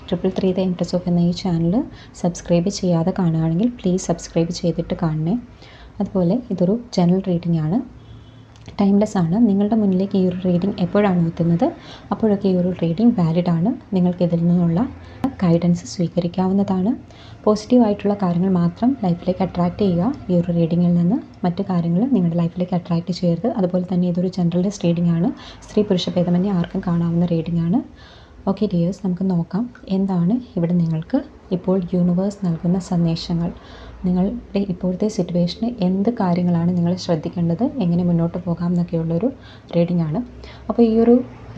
333 the Impress of എന്ന ഈ channel subscribe ചെയ്യാതെ കാണുകയാണെങ്കിൽ പ്ലീസ് സബ്സ്ക്രൈബ് ചെയ്തിട്ട് കാണണേ. അതുപോലെ ഇതൊരു ജനറൽ റീഡിംഗ് ആണ്, ടൈംലെസ് ആണ്. നിങ്ങളുടെ മുന്നിലേക്ക് ഈ ഒരു റീഡിംഗ് എപ്പോഴാണ് എത്തുന്നത് അപ്പോഴൊക്കെ ഈ ഒരു റീഡിംഗ് വാലിഡ് ആണ്. നിങ്ങൾക്ക് ഇതിൽ നിന്നുള്ള ഗൈഡൻസ് സ്വീകരിക്കാവുന്നതാണ്. പോസിറ്റീവായിട്ടുള്ള കാര്യങ്ങൾ മാത്രം ലൈഫിലേക്ക് അട്രാക്റ്റ് ചെയ്യുക. ഈ ഒരു റീഡിങ്ങിൽ നിന്ന് മറ്റു കാര്യങ്ങൾ നിങ്ങളുടെ ലൈഫിലേക്ക് അട്രാക്റ്റ് ചെയ്യരുത്. അതുപോലെ തന്നെ ഇതൊരു ജനറലിസ്റ്റ് റീഡിംഗ് ആണ്, സ്ത്രീ പുരുഷ ഭേദമന്യേ ആർക്കും കാണാവുന്ന റീഡിംഗ് ആണ്. ഓക്കെ ഡിയേഴ്സ്, നമുക്ക് നോക്കാം എന്താണ് ഇവിടെ നിങ്ങൾക്ക് ഇപ്പോൾ യൂണിവേഴ്സ് നൽകുന്ന സന്ദേശങ്ങൾ. നിങ്ങളുടെ ഇപ്പോഴത്തെ സിറ്റുവേഷന് എന്ത് കാര്യങ്ങളാണ് നിങ്ങൾ ശ്രദ്ധിക്കേണ്ടത്, എങ്ങനെ മുന്നോട്ട് പോകാം എന്നൊക്കെയുള്ളൊരു റീഡിംഗ് ആണ്. അപ്പോൾ ഈ ഒരു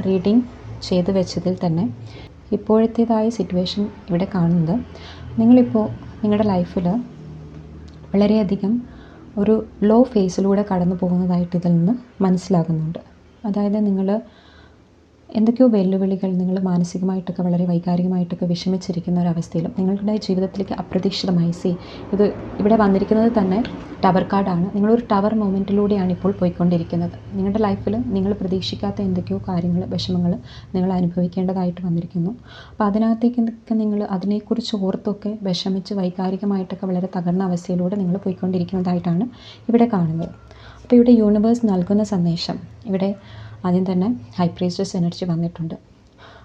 റീഡിംഗ് ചെയ്തു വെച്ചതിൽ തന്നെ ഇപ്പോഴത്തേതായ സിറ്റുവേഷൻ ഇവിടെ കാണുന്നത്, നിങ്ങളിപ്പോൾ നിങ്ങളുടെ ലൈഫിൽ വളരെയധികം ഒരു ലോ ഫേസിലൂടെ കടന്നു പോകുന്നതായിട്ട് ഇതിൽ നിന്ന് മനസ്സിലാകുന്നുണ്ട്. അതായത് നിങ്ങൾ എന്തൊക്കെയോ വെല്ലുവിളികൾ, നിങ്ങൾ മാനസികമായിട്ടൊക്കെ വളരെ വൈകാരികമായിട്ടൊക്കെ വിഷമിച്ചിരിക്കുന്ന ഒരവസ്ഥയിലും നിങ്ങളുടെ ജീവിതത്തിലേക്ക് അപ്രതീക്ഷിതമായി ഇത് ഇവിടെ വന്നിരിക്കുന്നത് തന്നെ ടവർ കാർഡാണ്. നിങ്ങളൊരു ടവർ മൊമെൻറ്റിലൂടെയാണ് ഇപ്പോൾ പോയിക്കൊണ്ടിരിക്കുന്നത്. നിങ്ങളുടെ ലൈഫിൽ നിങ്ങൾ പ്രതീക്ഷിക്കാത്ത എന്തൊക്കെയോ കാര്യങ്ങൾ, വിഷമങ്ങൾ നിങ്ങൾ അനുഭവിക്കേണ്ടതായിട്ട് വന്നിരിക്കുന്നു. അപ്പോൾ അതിനകത്തേക്കൊക്കെ നിങ്ങൾ അതിനെക്കുറിച്ച് ഓർത്തൊക്കെ വിഷമിച്ച് വൈകാരികമായിട്ടൊക്കെ വളരെ തകർന്ന അവസ്ഥയിലൂടെ നിങ്ങൾ പോയിക്കൊണ്ടിരിക്കുന്നതായിട്ടാണ് ഇവിടെ കാണുന്നത്. അപ്പോൾ ഇവിടെ യൂണിവേഴ്സ് നൽകുന്ന സന്ദേശം, ഇവിടെ ആദ്യം തന്നെ ഹൈ പ്രീസ്റ്റസ് എനർജി വന്നിട്ടുണ്ട്.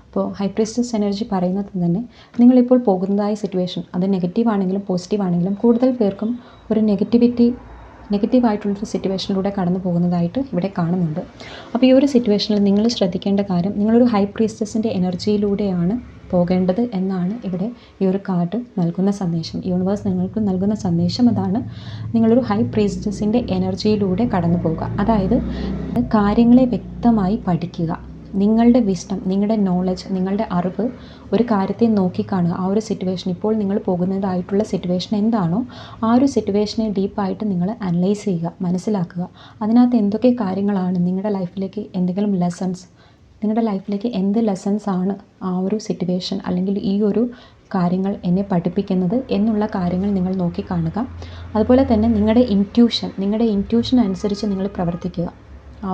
അപ്പോൾ ഹൈ പ്രീസ്റ്റസ് എനർജി പറയുന്നത് തന്നെ നിങ്ങളിപ്പോൾ പോകുന്നതായ സിറ്റുവേഷൻ അത് നെഗറ്റീവ് ആണെങ്കിലും പോസിറ്റീവ് ആണെങ്കിലും കൂടുതൽ പേർക്കും ഒരു നെഗറ്റീവായിട്ടുള്ളൊരു സിറ്റുവേഷനിലൂടെ കടന്നു പോകുന്നതായിട്ട് ഇവിടെ കാണുന്നുണ്ട്. അപ്പോൾ ഈ ഒരു സിറ്റുവേഷനിൽ നിങ്ങൾ ശ്രദ്ധിക്കേണ്ട കാര്യം, നിങ്ങളൊരു ഹൈ പ്രീസ്റ്റസിൻ്റെ എനർജിയിലൂടെയാണ് പോകേണ്ടത് എന്നാണ് ഇവിടെ ഈ ഒരു കാർഡ് നൽകുന്ന സന്ദേശം. യൂണിവേഴ്സ് നിങ്ങൾക്ക് നൽകുന്ന സന്ദേശം അതാണ്, നിങ്ങളൊരു ഹൈ പ്രീസ്റ്റസിൻ്റെ എനർജിയിലൂടെ കടന്നു പോകുക. അതായത് കാര്യങ്ങളെ വ്യക്തമായി പഠിക്കുക. നിങ്ങളുടെ വിസ്ഡം, നിങ്ങളുടെ നോളജ്, നിങ്ങളുടെ അറിവ് ഒരു കാര്യത്തെ നോക്കിക്കാണുക. ആ ഒരു സിറ്റുവേഷൻ, ഇപ്പോൾ നിങ്ങൾ പോകുന്നതായിട്ടുള്ള സിറ്റുവേഷൻ എന്താണോ ആ ഒരു സിറ്റുവേഷനെ ഡീപ്പായിട്ട് നിങ്ങൾ അനലൈസ് ചെയ്യുക, മനസ്സിലാക്കുക. അതിനകത്ത് എന്തൊക്കെ കാര്യങ്ങളാണ് നിങ്ങളുടെ ലൈഫിലേക്ക് എന്തെങ്കിലും ലെസൺസ്, നിങ്ങളുടെ ലൈഫിലേക്ക് എന്ത് ലെസൺസ് ആണ് ആ ഒരു സിറ്റുവേഷൻ അല്ലെങ്കിൽ ഈ ഒരു കാര്യങ്ങൾ എന്നെ പഠിപ്പിക്കുന്നത് എന്നുള്ള കാര്യങ്ങൾ നിങ്ങൾ നോക്കിക്കാണുക. അതുപോലെ തന്നെ നിങ്ങളുടെ ഇൻറ്റ്യൂഷൻ അനുസരിച്ച് നിങ്ങൾ പ്രവർത്തിക്കുക. ആ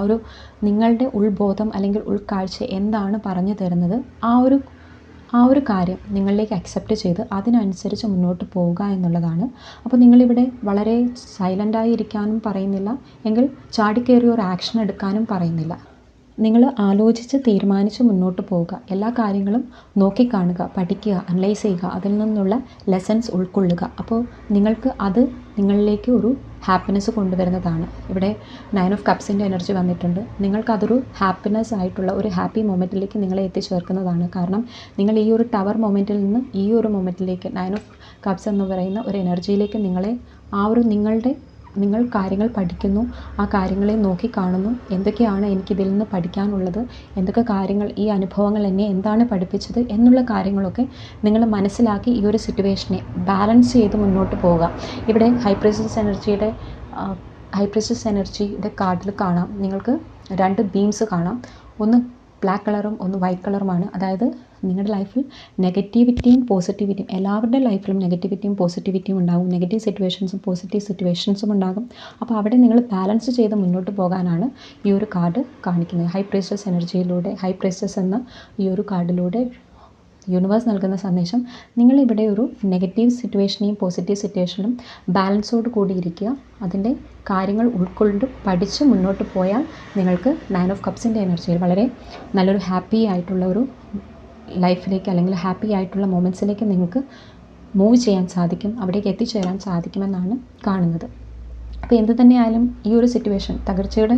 നിങ്ങളുടെ ഉൾബോധം അല്ലെങ്കിൽ ഉൾക്കാഴ്ച എന്താണ് പറഞ്ഞു തരുന്നത് ആ ഒരു കാര്യം നിങ്ങളിലേക്ക് അക്സെപ്റ്റ് ചെയ്ത് അതിനനുസരിച്ച് മുന്നോട്ട് പോവുക എന്നുള്ളതാണ്. അപ്പോൾ നിങ്ങളിവിടെ വളരെ സൈലൻ്റായി ഇരിക്കാനും പറയുന്നില്ല, എങ്കിൽ ചാടിക്കയറി ഒരു ആക്ഷൻ എടുക്കാനും പറയുന്നില്ല. നിങ്ങൾ ആലോചിച്ച് തീരുമാനിച്ച് മുന്നോട്ട് പോവുക. എല്ലാ കാര്യങ്ങളും നോക്കിക്കാണുക, പഠിക്കുക, അനലൈസ് ചെയ്യുക, അതിൽ നിന്നുള്ള ലെസൺസ് ഉൾക്കൊള്ളുക. അപ്പോൾ നിങ്ങൾക്ക് അത് നിങ്ങളിലേക്ക് ഒരു ഹാപ്പിനെസ് കൊണ്ടുവരുന്നതാണ്. ഇവിടെ 9 ഓഫ് കപ്സിൻ്റെ എനർജി വന്നിട്ടുണ്ട്. നിങ്ങൾക്കതൊരു ഹാപ്പിനെസ് ആയിട്ടുള്ള ഒരു ഹാപ്പി മൊമെൻറ്റിലേക്ക് നിങ്ങളെ എത്തിച്ചേർക്കുന്നതാണ്. കാരണം നിങ്ങൾ ഈ ഒരു ടവർ മൊമെൻറ്റിൽ നിന്ന് ഈ ഒരു മൊമെൻറ്റിലേക്ക് 9 ഓഫ് കപ്സ് എന്ന് പറയുന്ന ഒരു എനർജിയിലേക്ക് നിങ്ങളെ നിങ്ങൾ കാര്യങ്ങൾ പഠിക്കുന്നു, ആ കാര്യങ്ങളെ നോക്കിക്കാണുന്നു. എന്തൊക്കെയാണ് എനിക്കിതിൽ നിന്ന് പഠിക്കാനുള്ളത്, എന്തൊക്കെ കാര്യങ്ങൾ, ഈ അനുഭവങ്ങൾ എന്നെ എന്താണ് പഠിപ്പിച്ചത് എന്നുള്ള കാര്യങ്ങളൊക്കെ നിങ്ങൾ മനസ്സിലാക്കി ഈ ഒരു സിറ്റുവേഷനെ ബാലൻസ് ചെയ്ത് മുന്നോട്ട് പോവുക. ഇവിടെ ഹൈ പ്രീസ്റ്റസ് എനർജിയുടെ കാർഡിൽ കാണാം, നിങ്ങൾക്ക് 2 ബീംസ് കാണാം. ഒന്ന് ബ്ലാക്ക് കളറും ഒന്ന് വൈറ്റ് കളറുമാണ്. അതായത് നിങ്ങളുടെ ലൈഫിൽ നെഗറ്റിവിറ്റിയും പോസിറ്റിവിറ്റിയും, എല്ലാവരുടെ ലൈഫിലും നെഗറ്റിവിറ്റിയും പോസിറ്റിവിറ്റിയും ഉണ്ടാകും. നെഗറ്റീവ് സിറ്റുവേഷൻസും പോസിറ്റീവ് സിറ്റുവേഷൻസും ഉണ്ടാകും. അപ്പോൾ അവിടെ നിങ്ങൾ ബാലൻസ് ചെയ്ത് മുന്നോട്ട് പോകാനാണ് ഈ ഒരു കാർഡ് കാണിക്കുന്നത്. ഹൈ പ്രീസ്റ്റസ് എനർജിയിലൂടെ, ഹൈ പ്രീസ്റ്റസ് എന്ന ഈ ഒരു കാർഡിലൂടെ യൂണിവേഴ്സ് നൽകുന്ന സന്ദേശം, നിങ്ങളിവിടെ ഒരു നെഗറ്റീവ് സിറ്റുവേഷനെയും പോസിറ്റീവ് സിറ്റുവേഷനും ബാലൻസോട് കൂടി ഇരിക്കുക. അതിൻ്റെ കാര്യങ്ങൾ ഉൾക്കൊണ്ട് പഠിച്ച് മുന്നോട്ട് പോയാൽ നിങ്ങൾക്ക് 9 ഓഫ് കപ്സിൻ്റെ എനർജിയിൽ വളരെ നല്ലൊരു ഹാപ്പി ആയിട്ടുള്ള ഒരു ലൈഫിലേക്ക് അല്ലെങ്കിൽ ഹാപ്പി ആയിട്ടുള്ള മൊമെൻറ്റ്സിലേക്ക് നിങ്ങൾക്ക് മൂവ് ചെയ്യാൻ സാധിക്കും, അവിടേക്ക് എത്തിച്ചേരാൻ സാധിക്കുമെന്നാണ് കാണുന്നത്. അപ്പോൾ എന്ത് തന്നെയായാലും ഈ ഒരു സിറ്റുവേഷൻ തകർച്ചയുടെ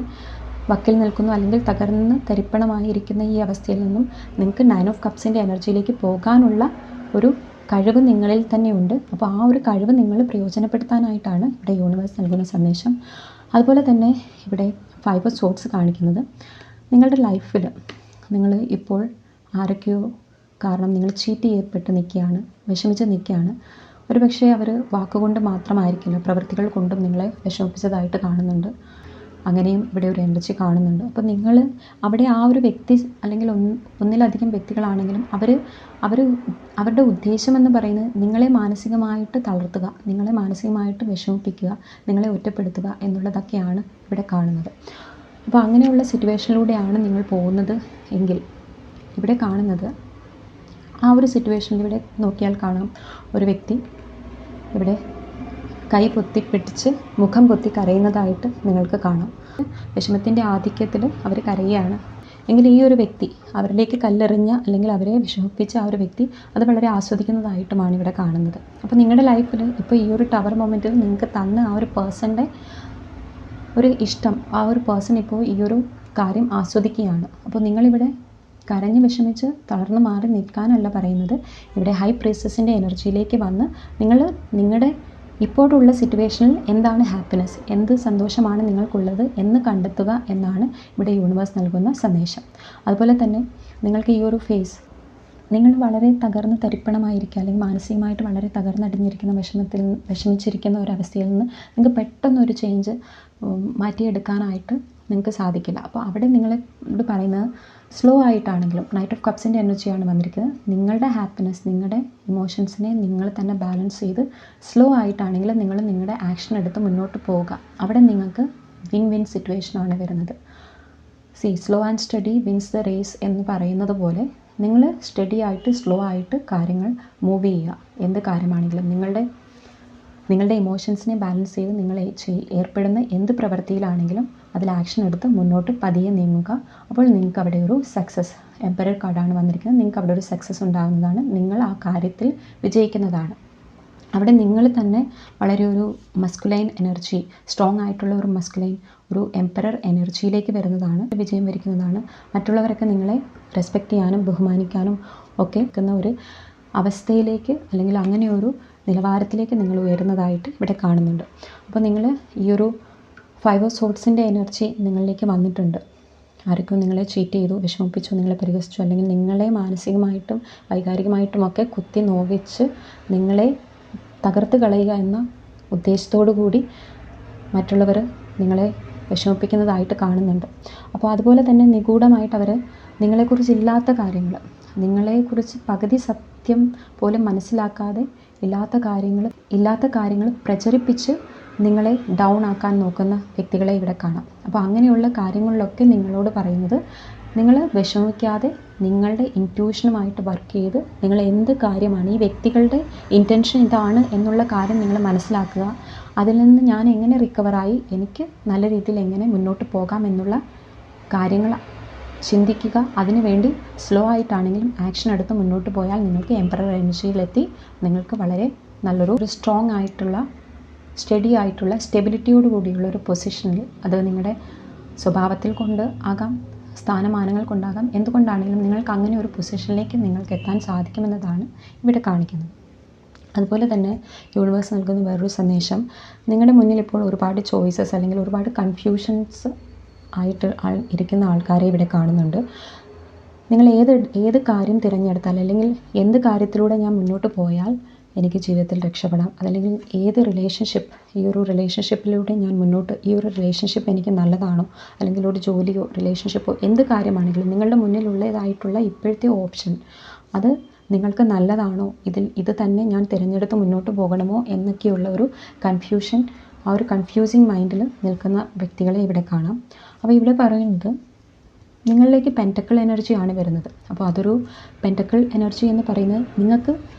വക്കിൽ നിൽക്കുന്നു അല്ലെങ്കിൽ തകർന്ന് തരിപ്പണമായിരിക്കുന്ന ഈ അവസ്ഥയിൽ നിന്നും നിങ്ങൾക്ക് 9 ഓഫ് കപ്സിൻ്റെ എനർജിയിലേക്ക് പോകാനുള്ള ഒരു കഴിവ് നിങ്ങളിൽ തന്നെ ഉണ്ട്. അപ്പോൾ ആ ഒരു കഴിവ് നിങ്ങൾ പ്രയോജനപ്പെടുത്താനായിട്ടാണ് ഇവിടെ യൂണിവേഴ്സ് നൽകുന്ന സന്ദേശം. അതുപോലെ തന്നെ ഇവിടെ 5 ഓഫ് സോർഡ്സ് കാണിക്കുന്നത്, നിങ്ങളുടെ ലൈഫിൽ നിങ്ങൾ ഇപ്പോൾ ആരൊക്കെയോ കാരണം നിങ്ങൾ ചീറ്റ് ചെയ്യപ്പെട്ട് നിൽക്കുകയാണ്, വിഷമിച്ച് നിൽക്കുകയാണ്. ഒരുപക്ഷെ അവർ വാക്കുകൊണ്ട് മാത്രമായിരിക്കില്ല, പ്രവൃത്തികൾ കൊണ്ടും നിങ്ങളെ വിഷമിപ്പിച്ചതായിട്ട് കാണുന്നുണ്ട്. അങ്ങനെയും ഇവിടെ ഒരു എനർജി കാണുന്നുണ്ട്. അപ്പോൾ നിങ്ങൾ അവിടെ ആ ഒരു വ്യക്തി അല്ലെങ്കിൽ ഒന്നിലധികം വ്യക്തികളാണെങ്കിലും അവരുടെ ഉദ്ദേശമെന്ന് പറയുന്നത് നിങ്ങളെ മാനസികമായിട്ട് തളർത്തുക, നിങ്ങളെ മാനസികമായിട്ട് വിഷമിപ്പിക്കുക, നിങ്ങളെ ഒറ്റപ്പെടുത്തുക എന്നുള്ളതൊക്കെയാണ് ഇവിടെ കാണുന്നത്. അപ്പോൾ അങ്ങനെയുള്ള സിറ്റുവേഷനിലൂടെയാണ് നിങ്ങൾ പോകുന്നത് എങ്കിൽ ഇവിടെ കാണുന്നത് ആ ഒരു സിറ്റുവേഷനിൽ ഇവിടെ നോക്കിയാൽ കാണാം, ഒരു വ്യക്തി ഇവിടെ കൈ പൊത്തിപ്പിടിച്ച് മുഖം പൊത്തി കരയുന്നതായിട്ട് നിങ്ങൾക്ക് കാണാം. വിഷമത്തിൻ്റെ ആധിക്യത്തിൽ അവർ കരയുകയാണ്. എങ്കിൽ ഈ ഒരു വ്യക്തി അവരിലേക്ക് കല്ലെറിഞ്ഞ അല്ലെങ്കിൽ അവരെ വിഷമിപ്പിച്ച ആ ഒരു വ്യക്തി അത് വളരെ ആസ്വദിക്കുന്നതായിട്ടുമാണ് ഇവിടെ കാണുന്നത്. അപ്പോൾ നിങ്ങളുടെ ലൈഫിൽ ഇപ്പോൾ ഈ ഒരു ടവർ മൊമെൻറ്റിൽ നിങ്ങൾക്ക് തന്ന ആ ഒരു പേഴ്സൻ്റെ ഒരു ഇഷ്ടം, ആ ഒരു പേഴ്സൺ ഇപ്പോൾ ഈ ഒരു കാര്യം ആസ്വദിക്കുകയാണ്. അപ്പോൾ നിങ്ങളിവിടെ കരഞ്ഞ് വിഷമിച്ച് തളർന്നു മാറി നിൽക്കാനല്ല പറയുന്നത്. ഇവിടെ ഹൈ പ്രീസ്റ്റസിൻ്റെ എനർജിയിലേക്ക് വന്ന് നിങ്ങളുടെ ഇപ്പോഴുള്ള സിറ്റുവേഷനിൽ എന്താണ് ഹാപ്പിനെസ്, എന്ത് സന്തോഷമാണ് നിങ്ങൾക്കുള്ളത് എന്ന് കണ്ടെത്തുക എന്നാണ് ഇവിടെ യൂണിവേഴ്സ് നൽകുന്ന സന്ദേശം. അതുപോലെ തന്നെ നിങ്ങൾക്ക് ഈ ഒരു ഫേസ്, നിങ്ങൾ വളരെ തകർന്ന് തരിപ്പണമായിരിക്കുക അല്ലെങ്കിൽ മാനസികമായിട്ട് വളരെ തകർന്നടിഞ്ഞിരിക്കുന്ന വിഷമിച്ചിരിക്കുന്ന ഒരവസ്ഥയിൽ നിന്ന് നിങ്ങൾക്ക് പെട്ടെന്നൊരു ചേഞ്ച് മാറ്റിയെടുക്കാനായിട്ട് നിങ്ങൾക്ക് സാധിക്കില്ല. അപ്പോൾ അവിടെ നിങ്ങളോട് പറയുന്നത് സ്ലോ ആയിട്ടാണെങ്കിലും, നൈറ്റ് ഓഫ് കപ്സിൻ്റെ എനർജിയാണ് വന്നിരിക്കുന്നത്. നിങ്ങളുടെ ഹാപ്പിനെസ്, നിങ്ങളുടെ ഇമോഷൻസിനെ നിങ്ങൾ തന്നെ ബാലൻസ് ചെയ്ത് സ്ലോ ആയിട്ടാണെങ്കിലും നിങ്ങൾ നിങ്ങളുടെ ആക്ഷൻ എടുത്ത് മുന്നോട്ട് പോവുക. അവിടെ നിങ്ങൾക്ക് വിൻ വിൻ സിറ്റുവേഷനാണ് വരുന്നത്. Slow and steady wins the race എന്ന് പറയുന്നത് പോലെ നിങ്ങൾ സ്റ്റഡി ആയിട്ട് സ്ലോ ആയിട്ട് കാര്യങ്ങൾ മൂവ് ചെയ്യുക. എന്ത് കാര്യമാണെങ്കിലും നിങ്ങളുടെ ഇമോഷൻസിനെ ബാലൻസ് ചെയ്ത് നിങ്ങൾ ഏർപ്പെടുന്ന എന്ത് പ്രവൃത്തിയിലാണെങ്കിലും അതിൽ ആക്ഷൻ എടുത്ത് മുന്നോട്ട് പതിയെ നീങ്ങുക. അപ്പോൾ നിങ്ങൾക്ക് അവിടെ ഒരു സക്സസ്, എംപറർ കാർഡാണ് വന്നിരിക്കുന്നത്, നിങ്ങൾക്ക് അവിടെ ഒരു സക്സസ് ഉണ്ടാകുന്നതാണ്. നിങ്ങൾ ആ കാര്യത്തിൽ വിജയിക്കുന്നതാണ്. അവിടെ നിങ്ങൾ തന്നെ വളരെ ഒരു മസ്കുലൈൻ എനർജി, സ്ട്രോങ് ആയിട്ടുള്ള ഒരു മസ്കുലൈൻ, ഒരു എംപറർ എനർജിയിലേക്ക് വരുന്നതാണ്, വിജയം വരിക്കുന്നതാണ്. മറ്റുള്ളവരൊക്കെ നിങ്ങളെ റെസ്പെക്റ്റ് ചെയ്യാനും ബഹുമാനിക്കാനും ഒക്കെ നിൽക്കുന്ന ഒരു അവസ്ഥയിലേക്ക് അല്ലെങ്കിൽ അങ്ങനെ ഒരു നിലവാരത്തിലേക്ക് നിങ്ങൾ ഉയരുന്നതായിട്ട് ഇവിടെ കാണുന്നുണ്ട്. അപ്പോൾ നിങ്ങൾ ഈ ഒരു 5 ഓഫ് സോർഡ്സിൻ്റെ എനർജി നിങ്ങളിലേക്ക് വന്നിട്ടുണ്ട്. ആരൊക്കെ നിങ്ങളെ ചീറ്റ് ചെയ്തു, വിഷമിപ്പിച്ചു, നിങ്ങളെ പരിഹസിച്ചു, അല്ലെങ്കിൽ നിങ്ങളെ മാനസികമായിട്ടും വൈകാരികമായിട്ടുമൊക്കെ കുത്തി നോവിച്ച് നിങ്ങളെ തകർത്ത് കളയുക എന്ന ഉദ്ദേശത്തോടു കൂടി മറ്റുള്ളവർ നിങ്ങളെ വിഷമിപ്പിക്കുന്നതായിട്ട് കാണുന്നുണ്ട്. അപ്പോൾ അതുപോലെ തന്നെ നിഗൂഢമായിട്ട് അവർ നിങ്ങളെക്കുറിച്ച് ഇല്ലാത്ത കാര്യങ്ങൾ, നിങ്ങളെക്കുറിച്ച് പകുതി സത്യം പോലും മനസ്സിലാക്കാതെ ഇല്ലാത്ത കാര്യങ്ങൾ പ്രചരിപ്പിച്ച് നിങ്ങളെ ഡൗൺ ആക്കാൻ നോക്കുന്ന വ്യക്തികളെ ഇവിടെ കാണാം. അപ്പോൾ അങ്ങനെയുള്ള കാര്യങ്ങളിലൊക്കെ നിങ്ങളോട് പറയുന്നത്, നിങ്ങൾ വിഷമിക്കാതെ നിങ്ങളുടെ ഇൻറ്റ്യൂഷനുമായിട്ട് വർക്ക് ചെയ്ത് നിങ്ങൾ എന്ത് കാര്യമാണ്, ഈ വ്യക്തികളുടെ ഇൻറ്റൻഷൻ ഇതാണ് എന്നുള്ള കാര്യം നിങ്ങൾ മനസ്സിലാക്കുക. അതിൽ നിന്ന് ഞാൻ എങ്ങനെ റിക്കവറായി എനിക്ക് നല്ല രീതിയിൽ എങ്ങനെ മുന്നോട്ട് പോകാം എന്നുള്ള കാര്യങ്ങൾ ചിന്തിക്കുക. അതിനുവേണ്ടി സ്ലോ ആയിട്ടാണെങ്കിലും ആക്ഷൻ എടുത്ത് മുന്നോട്ട് പോയാൽ നിങ്ങൾക്ക് എംപറർ എനർജിയിലെത്തി നിങ്ങൾക്ക് വളരെ നല്ലൊരു സ്ട്രോങ് ആയിട്ടുള്ള, സ്റ്റഡി ആയിട്ടുള്ള, സ്റ്റെബിലിറ്റിയോട് കൂടിയുള്ള ഒരു പൊസിഷനിൽ, അത് നിങ്ങളുടെ സ്വഭാവത്തിൽ കൊണ്ട് ആകാം, സ്ഥാനമാനങ്ങൾ കൊണ്ടാകാം, എന്തുകൊണ്ടാണെങ്കിലും നിങ്ങൾക്ക് അങ്ങനെ ഒരു പൊസിഷനിലേക്ക് നിങ്ങൾക്ക് എത്താൻ സാധിക്കുമെന്നതാണ് ഇവിടെ കാണിക്കുന്നത്. അതുപോലെ തന്നെ യൂണിവേഴ്സ് നൽകുന്ന വേറൊരു സന്ദേശം, നിങ്ങളുടെ മുന്നിൽ ഇപ്പോൾ ഒരുപാട് ചോയ്സസ് അല്ലെങ്കിൽ ഒരുപാട് കൺഫ്യൂഷൻസ് ആയിട്ട് ഇരിക്കുന്ന ആൾക്കാരെ ഇവിടെ കാണുന്നുണ്ട്. നിങ്ങൾ ഏത് കാര്യം തിരഞ്ഞെടുത്താൽ അല്ലെങ്കിൽ എന്ത് കാര്യത്തിലൂടെ ഞാൻ മുന്നോട്ട് പോയാൽ എനിക്ക് ജീവിതത്തിൽ രക്ഷപ്പെടാം, അതല്ലെങ്കിൽ ഏത് റിലേഷൻഷിപ്പ്, ഈ ഒരു റിലേഷൻഷിപ്പിലൂടെ ഞാൻ മുന്നോട്ട്, ഈ ഒരു റിലേഷൻഷിപ്പ് എനിക്ക് നല്ലതാണോ, അല്ലെങ്കിൽ ഒരു ജോലിയോ റിലേഷൻഷിപ്പോ എന്ത് കാര്യമാണെങ്കിലും നിങ്ങളുടെ മുന്നിലുള്ളതായിട്ടുള്ള ഇപ്പോഴത്തെ ഓപ്ഷൻ അത് നിങ്ങൾക്ക് നല്ലതാണോ, ഇത് തന്നെ ഞാൻ തിരഞ്ഞെടുത്ത് മുന്നോട്ട് പോകണമോ എന്നൊക്കെയുള്ള ഒരു കൺഫ്യൂഷൻ, ആ ഒരു കൺഫ്യൂസിങ് മൈൻഡിൽ നിൽക്കുന്ന വ്യക്തികളെ ഇവിടെ കാണാം. അപ്പോൾ ഇവിടെ പറയുന്നത് നിങ്ങളിലേക്ക് പെൻറ്റക്കിൾ എനർജിയാണ് വരുന്നത്. അപ്പോൾ അതൊരു പെൻറ്റക്കിൾ എനർജി എന്ന് പറയുന്നത്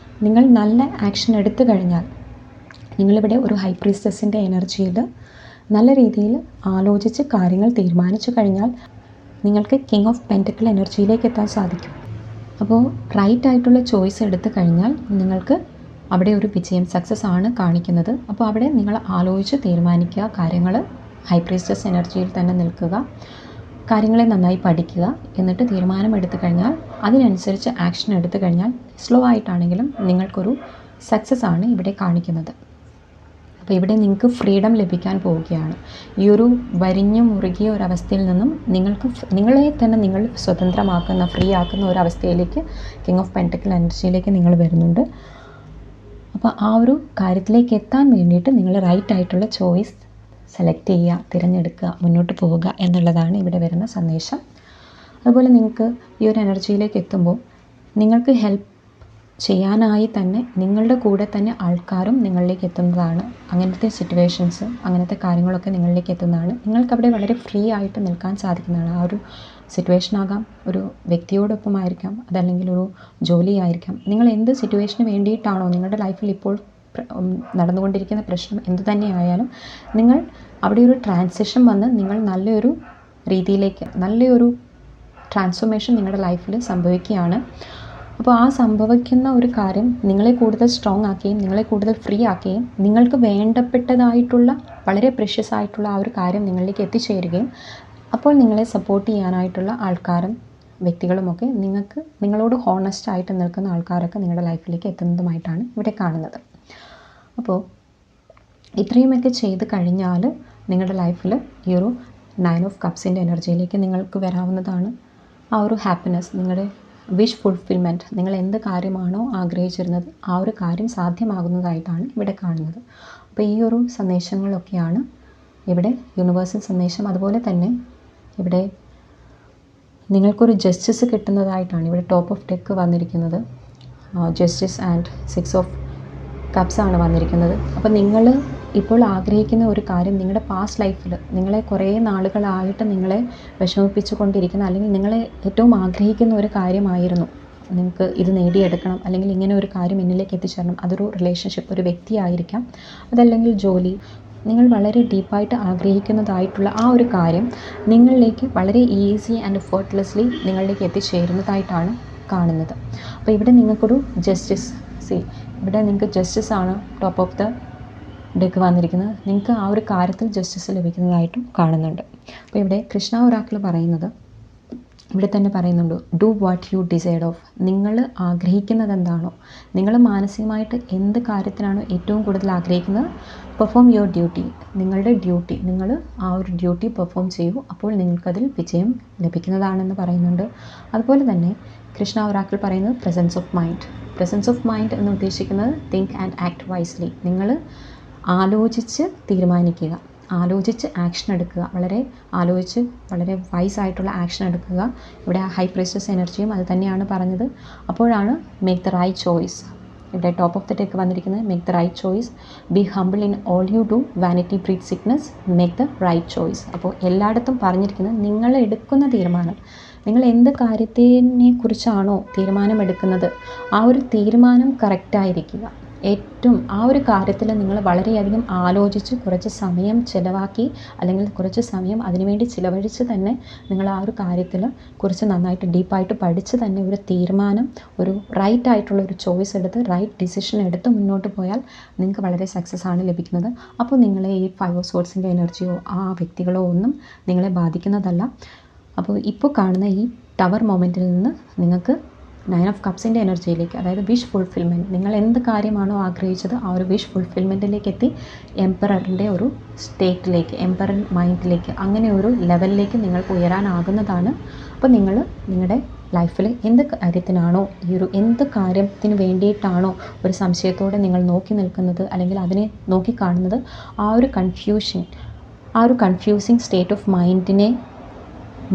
നിങ്ങൾ നല്ല ആക്ഷൻ എടുത്തു കഴിഞ്ഞാൽ, നിങ്ങളിവിടെ ഒരു ഹൈ പ്രീസ്റ്റസിൻ്റെ എനർജിയിൽ നല്ല രീതിയിൽ ആലോചിച്ച് കാര്യങ്ങൾ തീരുമാനിച്ചു കഴിഞ്ഞാൽ നിങ്ങൾക്ക് കിങ് ഓഫ് പെൻറ്റക്കിൾ എനർജിയിലേക്ക് എത്താൻ സാധിക്കും. അപ്പോൾ റൈറ്റ് ആയിട്ടുള്ള ചോയ്സ് എടുത്തു കഴിഞ്ഞാൽ നിങ്ങൾക്ക് അവിടെ ഒരു വിജയം, സക്സസ് ആണ് കാണിക്കുന്നത്. അപ്പോൾ അവിടെ നിങ്ങൾ ആലോചിച്ച് തീരുമാനിക്കുക, കാര്യങ്ങൾ ഹൈ പ്രീസ്റ്റസ് എനർജിയിൽ തന്നെ നിൽക്കുക, കാര്യങ്ങളെ നന്നായി പഠിക്കുക, എന്നിട്ട് തീരുമാനം എടുത്തു കഴിഞ്ഞാൽ അതിനനുസരിച്ച് ആക്ഷൻ എടുത്തു കഴിഞ്ഞാൽ സ്ലോ ആയിട്ടാണെങ്കിലും നിങ്ങൾക്കൊരു സക്സസ് ആണ് ഇവിടെ കാണിക്കുന്നത്. അപ്പോൾ ഇവിടെ നിങ്ങൾക്ക് ഫ്രീഡം ലഭിക്കാൻ പോവുകയാണ്. ഈ ഒരു വരിഞ്ഞു മുറുകിയ ഒരവസ്ഥയിൽ നിന്നും നിങ്ങളെ തന്നെ നിങ്ങൾ സ്വതന്ത്രമാക്കുന്ന, ഫ്രീ ആക്കുന്ന ഒരവസ്ഥയിലേക്ക്, കിങ് ഓഫ് പെൻറ്റക്കിൾ എനർജിയിലേക്ക് നിങ്ങൾ വരുന്നുണ്ട്. അപ്പോൾ ആ ഒരു കാര്യത്തിലേക്ക് എത്താൻ വേണ്ടിയിട്ട് നിങ്ങൾ റൈറ്റ് ആയിട്ടുള്ള ചോയ്സ് സെലക്ട് ചെയ്യുക, തിരഞ്ഞെടുക്കുക, മുന്നോട്ട് പോവുക എന്നുള്ളതാണ് ഇവിടെ വരുന്ന സന്ദേശം. അതുപോലെ നിങ്ങൾക്ക് ഈ ഒരു എനർജിയിലേക്ക് എത്തുമ്പോൾ നിങ്ങൾക്ക് ഹെൽപ്പ് ചെയ്യാനായി തന്നെ നിങ്ങളുടെ കൂടെ തന്നെ ആൾക്കാരും നിങ്ങളിലേക്ക് എത്തുന്നതാണ്. അങ്ങനത്തെ സിറ്റുവേഷൻസ്, അങ്ങനത്തെ കാര്യങ്ങളൊക്കെ നിങ്ങളിലേക്ക് എത്തുന്നതാണ്. നിങ്ങൾക്കവിടെ വളരെ ഫ്രീ ആയിട്ട് നിൽക്കാൻ സാധിക്കുന്നതാണ്. ആ ഒരു സിറ്റുവേഷൻ ആകാം, ഒരു വ്യക്തിയോടൊപ്പമായിരിക്കാം, അതല്ലെങ്കിൽ ഒരു ജോലിയായിരിക്കാം. നിങ്ങൾ എന്ത് സിറ്റുവേഷന് വേണ്ടിയിട്ടാണോ നിങ്ങളുടെ ലൈഫിൽ ഇപ്പോൾ നടന്നുകൊണ്ടിരിക്കുന്ന പ്രശ്നം എന്തു തന്നെയായാലും നിങ്ങൾ അവിടെ ഒരു ട്രാൻസിഷൻ വന്ന് നിങ്ങൾ നല്ലൊരു രീതിയിലേക്ക് നല്ലൊരു ട്രാൻസ്ഫോർമേഷൻ നിങ്ങളുടെ ലൈഫിൽ സംഭവിക്കുകയാണ്. അപ്പോൾ ആ സംഭവിക്കുന്ന ഒരു കാര്യം നിങ്ങളെ കൂടുതൽ സ്ട്രോങ് ആക്കുകയും നിങ്ങളെ കൂടുതൽ ഫ്രീ ആക്കുകയും നിങ്ങൾക്ക് വേണ്ടപ്പെട്ടതായിട്ടുള്ള വളരെ പ്രഷ്യസ് ആയിട്ടുള്ള ആ ഒരു കാര്യം നിങ്ങളിലേക്ക് എത്തിച്ചേരുകയും അപ്പോൾ നിങ്ങളെ സപ്പോർട്ട് ചെയ്യാനായിട്ടുള്ള ആൾക്കാരും വ്യക്തികളുമൊക്കെ നിങ്ങളോട് ഹോണസ്റ്റ് ആയിട്ട് നിൽക്കുന്ന ആൾക്കാരൊക്കെ നിങ്ങളുടെ ലൈഫിലേക്ക് എത്തുന്നതുമായിട്ടാണ് ഇവിടെ കാണുന്നത്. അപ്പോൾ ഇത്രയുമൊക്കെ ചെയ്ത് കഴിഞ്ഞാൽ നിങ്ങളുടെ ലൈഫിൽ ഈ ഒരു 9 ഓഫ് കപ്സിൻ്റെ എനർജിയിലേക്ക് നിങ്ങൾക്ക് വരാവുന്നതാണ്. ആ ഒരു ഹാപ്പിനെസ്, നിങ്ങളുടെ വിഷ് ഫുൾഫിൽമെൻറ്റ്, നിങ്ങൾ എന്ത് കാര്യമാണോ ആഗ്രഹിച്ചിരുന്നത് ആ ഒരു കാര്യം സാധ്യമാകുന്നതായിട്ടാണ് ഇവിടെ കാണുന്നത്. അപ്പോൾ ഈ ഒരു സന്ദേശങ്ങളൊക്കെയാണ് ഇവിടെ യൂണിവേഴ്സൽ സന്ദേശം. അതുപോലെ തന്നെ ഇവിടെ നിങ്ങൾക്കൊരു ജസ്റ്റിസ് കിട്ടുന്നതായിട്ടാണ് ഇവിടെ ടോപ്പ് ഓഫ് ഡെക്ക് വന്നിരിക്കുന്നത്. ജസ്റ്റിസ് ആൻഡ് 6 ഓഫ് കപ്സ് ആണ് വന്നിരിക്കുന്നത്. അപ്പോൾ നിങ്ങൾ ഇപ്പോൾ ആഗ്രഹിക്കുന്ന ഒരു കാര്യം നിങ്ങളുടെ പാസ്റ്റ് ലൈഫിൽ നിങ്ങളെ കുറേ നാളുകളായിട്ട് നിങ്ങളെ വിഷമിപ്പിച്ചു കൊണ്ടിരിക്കുന്ന അല്ലെങ്കിൽ നിങ്ങളെ ഏറ്റവും ആഗ്രഹിക്കുന്ന ഒരു കാര്യമായിരുന്നു. നിങ്ങൾക്ക് ഇത് നേടിയെടുക്കണം, അല്ലെങ്കിൽ ഇങ്ങനെ ഒരു കാര്യം എന്നിലേക്ക് എത്തിച്ചേരണം. അതൊരു റിലേഷൻഷിപ്പ്, ഒരു വ്യക്തിയായിരിക്കാം, അതല്ലെങ്കിൽ ജോലി. നിങ്ങൾ വളരെ ഡീപ്പായിട്ട് ആഗ്രഹിക്കുന്നതായിട്ടുള്ള ആ ഒരു കാര്യം നിങ്ങളിലേക്ക് വളരെ ഈസി ആൻഡ് എഫേർട്ട്ലെസ്ലി നിങ്ങളിലേക്ക് എത്തിച്ചേരുന്നതായിട്ടാണ് കാണുന്നത്. അപ്പോൾ ഇവിടെ നിങ്ങൾക്കൊരു ജസ്റ്റിസ്, ഇവിടെ നിങ്ങൾക്ക് ജസ്റ്റിസ് ആണ് ടോപ്പ് ഓഫ് ദ ഡെക്ക് വന്നിരിക്കുന്നത്. നിങ്ങൾക്ക് ആ ഒരു കാര്യത്തിൽ ജസ്റ്റിസ് ലഭിക്കുന്നതായിട്ടും കാണുന്നുണ്ട്. അപ്പോൾ ഇവിടെ കൃഷ്ണ ഒറാക്കിൾ പറയുന്നത്, ഇവിടെ തന്നെ പറയുന്നുണ്ട്, do what you decide of. നിങ്ങൾ ആഗ്രഹിക്കുന്നത് എന്താണോ, നിങ്ങൾ മാനസികമായിട്ട് എന്ത് കാര്യത്തിനാണോ ഏറ്റവും കൂടുതൽ ആഗ്രഹിക്കുന്നത്, പെർഫോം യുവർ ഡ്യൂട്ടി. നിങ്ങളുടെ ഡ്യൂട്ടി, നിങ്ങൾ ആ ഒരു ഡ്യൂട്ടി പെർഫോം ചെയ്യൂ, അപ്പോൾ നിങ്ങൾക്കതിൽ വിജയം ലഭിക്കുന്നതാണെന്ന് പറയുന്നുണ്ട്. അതുപോലെ തന്നെ കൃഷ്ണ ഒറാക്കിൾ പറയുന്നത് presence of mind. Presence of mind എന്ന് ഉദ്ദേശിക്കുന്നത് തിങ്ക് ആൻഡ് ആക്ട് വൈസ്ലി. നിങ്ങൾ ആലോചിച്ച് തീരുമാനിക്കുക, ആലോചിച്ച് ആക്ഷൻ എടുക്കുക, വളരെ വൈസായിട്ടുള്ള ആക്ഷൻ എടുക്കുക. ഇവിടെ ആ ഹൈ പ്രീസ്റ്റസ് എനർജിയും അത് തന്നെയാണ് പറഞ്ഞത്. അപ്പോഴാണ് മേക്ക് ദ റൈറ്റ് ചോയ്സ്. ഇവിടെ ടോപ്പ് ഓഫ് ദ ഡെക്ക് വന്നിരിക്കുന്നത് make the right choice, be humble in all you do, vanity breed sickness, make the right choice. അപ്പോൾ എല്ലായിടത്തും പറഞ്ഞിരിക്കുന്നത് നിങ്ങൾ എടുക്കുന്ന തീരുമാനം, നിങ്ങൾ എന്ത് കാര്യത്തിനെ കുറിച്ചാണോ തീരുമാനമെടുക്കുന്നത് ആ ഒരു തീരുമാനം കറക്റ്റായിരിക്കുക. ഏറ്റവും ആ ഒരു കാര്യത്തിൽ നിങ്ങൾ വളരെയധികം ആലോചിച്ച് കുറച്ച് സമയം ചിലവാക്കി, അല്ലെങ്കിൽ കുറച്ച് സമയം അതിനുവേണ്ടി ചിലവഴിച്ച് തന്നെ നിങ്ങൾ ആ ഒരു കാര്യത്തിൽ കുറിച്ച് നന്നായിട്ട് ഡീപ്പായിട്ട് പഠിച്ച് തന്നെ ഒരു തീരുമാനം, ഒരു റൈറ്റ് ആയിട്ടുള്ള ഒരു ചോയ്സ് എടുത്ത് റൈറ്റ് ഡിസിഷൻ എടുത്ത് മുന്നോട്ട് പോയാൽ നിങ്ങൾക്ക് വളരെ സക്സസ് ആണ് ലഭിക്കുന്നത്. അപ്പോൾ നിങ്ങളെ ഈ 5 ഓഫ് സോർഡ്സിൻ്റെ എനർജിയോ ആ വ്യക്തികളോ ഒന്നും നിങ്ങളെ ബാധിക്കുന്നതല്ല. അപ്പോൾ ഇപ്പോൾ കാണുന്ന ഈ ടവർ മൊമെൻറ്റിൽ നിന്ന് നിങ്ങൾക്ക് 9 ഓഫ് കപ്സിൻ്റെ എനർജിയിലേക്ക്, അതായത് വിഷ് ഫുൾഫിൽമെൻറ്റ്, നിങ്ങൾ എന്ത് കാര്യമാണോ ആഗ്രഹിച്ചത് ആ ഒരു വിഷ് ഫുൾഫിൽമെൻറ്റിലേക്ക് എത്തി എംപററിൻ്റെ ഒരു സ്റ്റേറ്റിലേക്ക്, എംപറർ മൈൻഡിലേക്ക്, അങ്ങനെ ഒരു ലെവലിലേക്ക് നിങ്ങൾക്ക് ഉയരാനാകുന്നതാണ്. അപ്പോൾ നിങ്ങൾ നിങ്ങളുടെ ലൈഫിൽ എന്ത് കാര്യത്തിനാണോ എന്ത് കാര്യത്തിന് വേണ്ടിയിട്ടാണോ ഒരു സംശയത്തോടെ നിങ്ങൾ നോക്കി നിൽക്കുന്നത്, അല്ലെങ്കിൽ അതിനെ നോക്കിക്കാണുന്നത്, ആ ഒരു കൺഫ്യൂസിങ് സ്റ്റേറ്റ് ഓഫ് മൈൻഡിനെ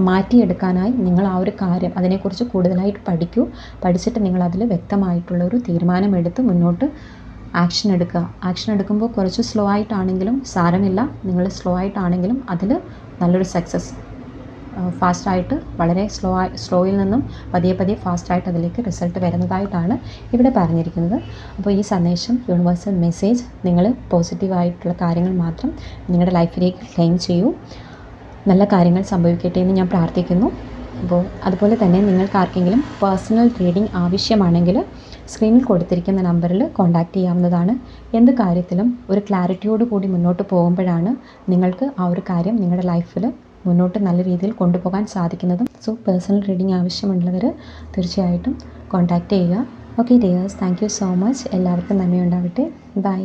മാറ്റിയെടുക്കാനായി നിങ്ങൾ ആ ഒരു കാര്യം അതിനെക്കുറിച്ച് കൂടുതലായിട്ട് പഠിച്ചിട്ട് നിങ്ങളതിൽ വ്യക്തമായിട്ടുള്ളൊരു തീരുമാനമെടുത്ത് മുന്നോട്ട് ആക്ഷൻ എടുക്കുക. ആക്ഷൻ എടുക്കുമ്പോൾ കുറച്ച് സ്ലോ ആയിട്ടാണെങ്കിലും സാരമില്ല, നിങ്ങൾ സ്ലോ ആയിട്ടാണെങ്കിലും അതിൽ നല്ലൊരു സക്സസ്, ഫാസ്റ്റായിട്ട് വളരെ സ്ലോയിൽ നിന്നും പതിയെ ഫാസ്റ്റായിട്ട് അതിലേക്ക് റിസൾട്ട് വരുന്നതായിട്ടാണ് ഇവിടെ പറഞ്ഞിരിക്കുന്നത്. അപ്പോൾ ഈ സന്ദേശം, യൂണിവേഴ്സൽ മെസ്സേജ്, നിങ്ങൾ പോസിറ്റീവായിട്ടുള്ള കാര്യങ്ങൾ മാത്രം നിങ്ങളുടെ ലൈഫിലേക്ക് ക്ലെയിം ചെയ്യൂ. നല്ല കാര്യങ്ങൾ സംഭവിക്കട്ടെ എന്ന് ഞാൻ പ്രാർത്ഥിക്കുന്നു. അപ്പോൾ അതുപോലെ തന്നെ നിങ്ങൾക്ക് ആർക്കെങ്കിലും പേഴ്സണൽ റീഡിംഗ് ആവശ്യമാണെങ്കിൽ സ്ക്രീനിൽ കൊടുത്തിരിക്കുന്ന നമ്പറിൽ കോൺടാക്റ്റ് ചെയ്യാവുന്നതാണ്. എന്ത് കാര്യത്തിലും ഒരു ക്ലാരിറ്റിയോട് കൂടി മുന്നോട്ട് പോകുമ്പോഴാണ് നിങ്ങൾക്ക് ആ ഒരു കാര്യം നിങ്ങളുടെ ലൈഫിൽ മുന്നോട്ട് നല്ല രീതിയിൽ കൊണ്ടുപോകാൻ സാധിക്കുന്നതും. സോ പേഴ്സണൽ റീഡിംഗ് ആവശ്യമുള്ളവർ തീർച്ചയായിട്ടും കോൺടാക്റ്റ് ചെയ്യുക. Okay dears, thank you so much. എല്ലാവർക്കും നന്ദിയുണ്ടാവട്ടെ. ബൈ.